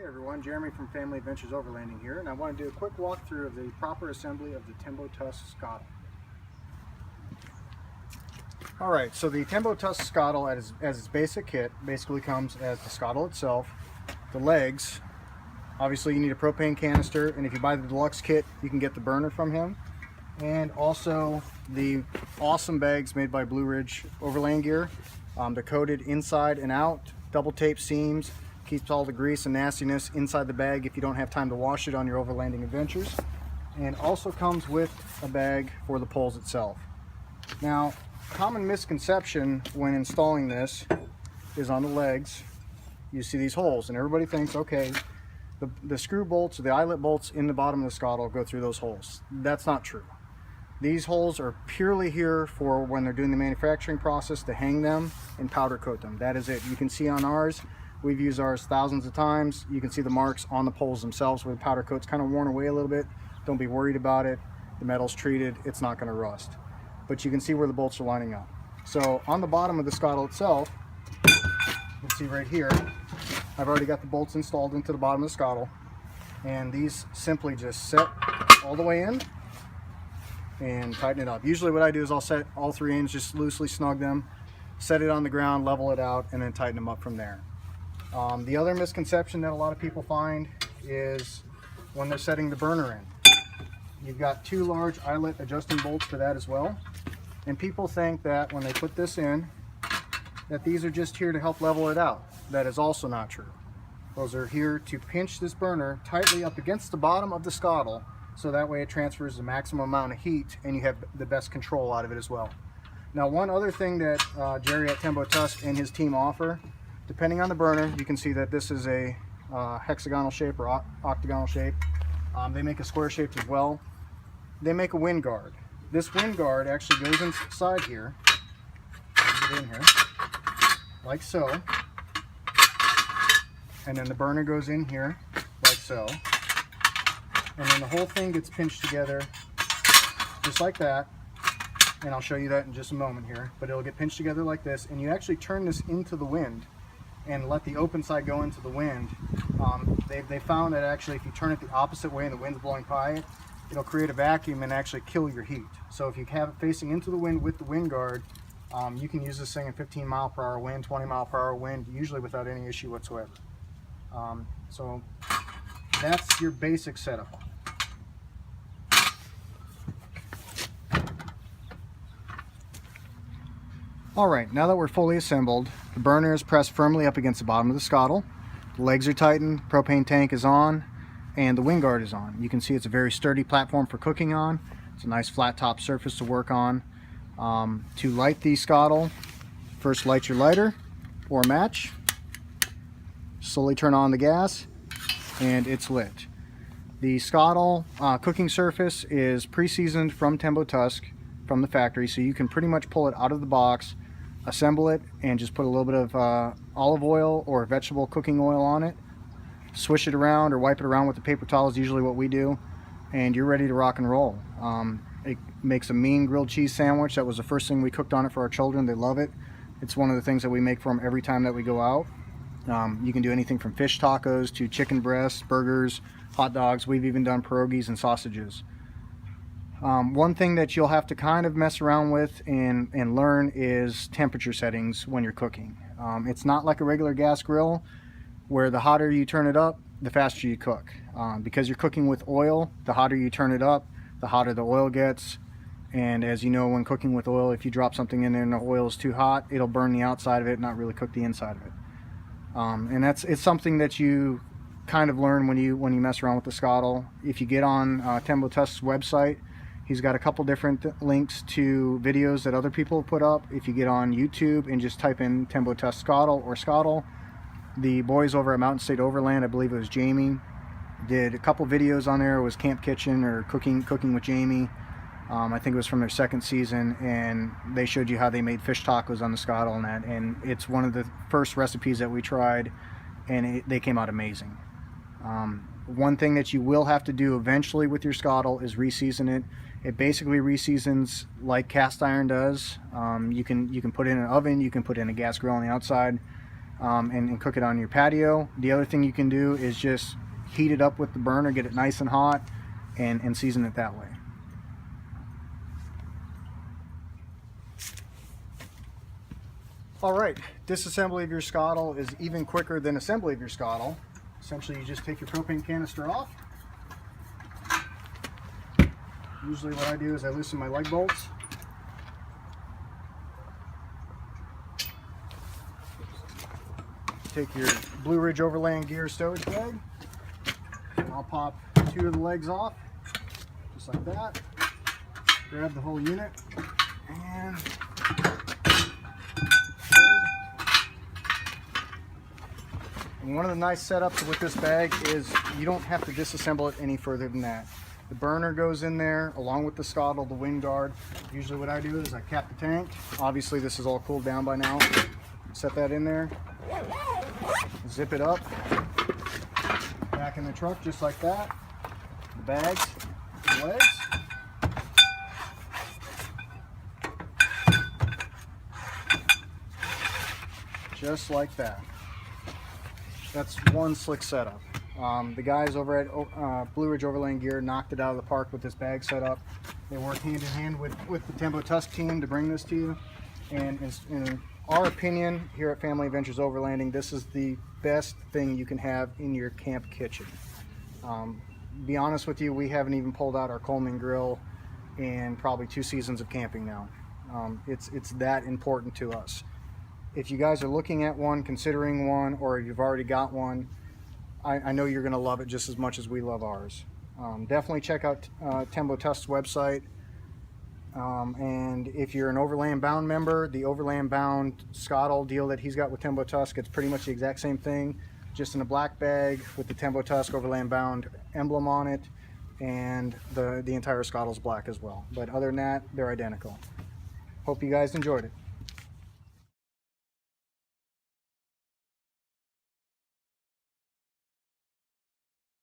Hey everyone, Jeremy from Family Adventures Overlanding here, and I want to do a quick walkthrough of the proper assembly of the TemboTusk Skottle. Alright, so the TemboTusk Skottle as its basic kit basically comes as the Skottle itself, the legs. Obviously you need a propane canister, and if you buy the deluxe kit you can get the burner from him, and also the awesome bags made by Blue Ridge Overland Gear. They're coated inside and out, double tape seams, keeps all the grease and nastiness inside the bag if you don't have time to wash it on your overlanding adventures, and also comes with a bag for the poles itself. Now, common misconception when installing this is on the legs. You see these holes and everybody thinks, okay, the screw bolts or the eyelet bolts in the bottom of the Skottle go through those holes. That's not true. These holes are purely here for when they're doing the manufacturing process to hang them and powder coat them. That is it. You can see on ours, we've used ours thousands of times. You can see the marks on the poles themselves where the powder coat's kind of worn away a little bit. Don't be worried about it. The metal's treated. It's not going to rust. But you can see where the bolts are lining up. So on the bottom of the Skottle itself, you can see right here, I've already got the bolts installed into the bottom of the Skottle. And these simply just set all the way in and tighten it up. Usually what I do is I'll set all three ends, just loosely snug them, set it on the ground, level it out, and then tighten them up from there. The other misconception that a lot of people find is when they're setting the burner in. You've got two large eyelet adjusting bolts for that as well. And people think that when they put this in, that these are just here to help level it out. That is also not true. Those are here to pinch this burner tightly up against the bottom of the Skottle, so that way it transfers the maximum amount of heat and you have the best control out of it as well. Now, one other thing that Jerry at TemboTusk and his team offer, depending on the burner, you can see that this is a hexagonal shape or octagonal shape. They make a square shape as well. They make a wind guard. This wind guard actually goes inside here, get in here, like so. And then the burner goes in here, like so. And then the whole thing gets pinched together, just like that. And I'll show you that in just a moment here. But it'll get pinched together like this, and you actually turn this into the wind and let the open side go into the wind. They found that actually if you turn it the opposite way and the wind's blowing by it, it'll create a vacuum and actually kill your heat. So if you have it facing into the wind with the wind guard, you can use this thing in 15-mile-per-hour wind, 20-mile-per-hour wind, usually without any issue whatsoever. So that's your basic setup. Alright, now that we're fully assembled, the burner is pressed firmly up against the bottom of the Skottle. The legs are tightened, propane tank is on, and the wind guard is on. You can see it's a very sturdy platform for cooking on. It's a nice flat top surface to work on. To light the Skottle, first light your lighter or match. Slowly turn on the gas, and it's lit. The Skottle cooking surface is pre-seasoned from TemboTusk, from the factory, so you can pretty much pull it out of the box, assemble it, and just put a little bit of olive oil or vegetable cooking oil on it, swish it around or wipe it around with the paper towel is usually what we do, and you're ready to rock and roll. It makes a mean grilled cheese sandwich. That was the first thing we cooked on it for our children. They love it. It's one of the things that we make for them every time that we go out. You can do anything from fish tacos to chicken breasts, burgers, hot dogs. We've even done pierogies and sausages. One thing that you'll have to kind of mess around with and learn is temperature settings when you're cooking. It's not like a regular gas grill where the hotter you turn it up, the faster you cook. Because you're cooking with oil, the hotter you turn it up, the hotter the oil gets. And as you know, when cooking with oil, if you drop something in there and the oil is too hot, it'll burn the outside of it, not really cook the inside of it. And it's something that you kind of learn when you mess around with the Skottle. If you get on TemboTusk's website, he's got a couple different links to videos that other people have put up. If you get on YouTube and just type in TemboTusk Skottle or Skottle, the boys over at Mountain State Overland, I believe it was Jamie, did a couple videos on there. It was Camp Kitchen or Cooking with Jamie. I think it was from their second season, and they showed you how they made fish tacos on the Skottle and that, and it's one of the first recipes that we tried, and they came out amazing. One thing that you will have to do eventually with your Skottle is reseason it. It basically reseasons like cast iron does. You can put it in an oven, you can put it in a gas grill on the outside. and cook it on your patio. The other thing you can do is just heat it up with the burner, get it nice and hot, and season it that way. All right, disassembly of your Skottle is even quicker than assembly of your Skottle. Essentially, you just take your propane canister off. Usually what I do is I loosen my leg bolts. Take your Blue Ridge Overland gear stowage bag. I'll pop 2 of the legs off, just like that. Grab the whole unit, and one of the nice setups with this bag is you don't have to disassemble it any further than that. The burner goes in there along with the Skottle, the wind guard. Usually what I do is I cap the tank. Obviously this is all cooled down by now. Set that in there, zip it up, back in the truck just like that. The bags, the legs. Just like that. That's one slick setup. The guys over at Blue Ridge Overland Gear knocked it out of the park with this bag setup. They work hand in hand with the TemboTusk team to bring this to you. And in our opinion, here at Family Adventures Overlanding, this is the best thing you can have in your camp kitchen. Be honest with you, we haven't even pulled out our Coleman grill in probably 2 seasons of camping now. It's that important to us. If you guys are looking at one, considering one, or you've already got one, I know you're going to love it just as much as we love ours. Definitely check out TemboTusk's website. And if you're an Overland Bound member, the Overland Bound Skottle deal that he's got with TemboTusk, it's pretty much the exact same thing, just in a black bag with the TemboTusk Overland Bound emblem on it, and the entire Skottle's black as well. But other than that, they're identical. Hope you guys enjoyed it.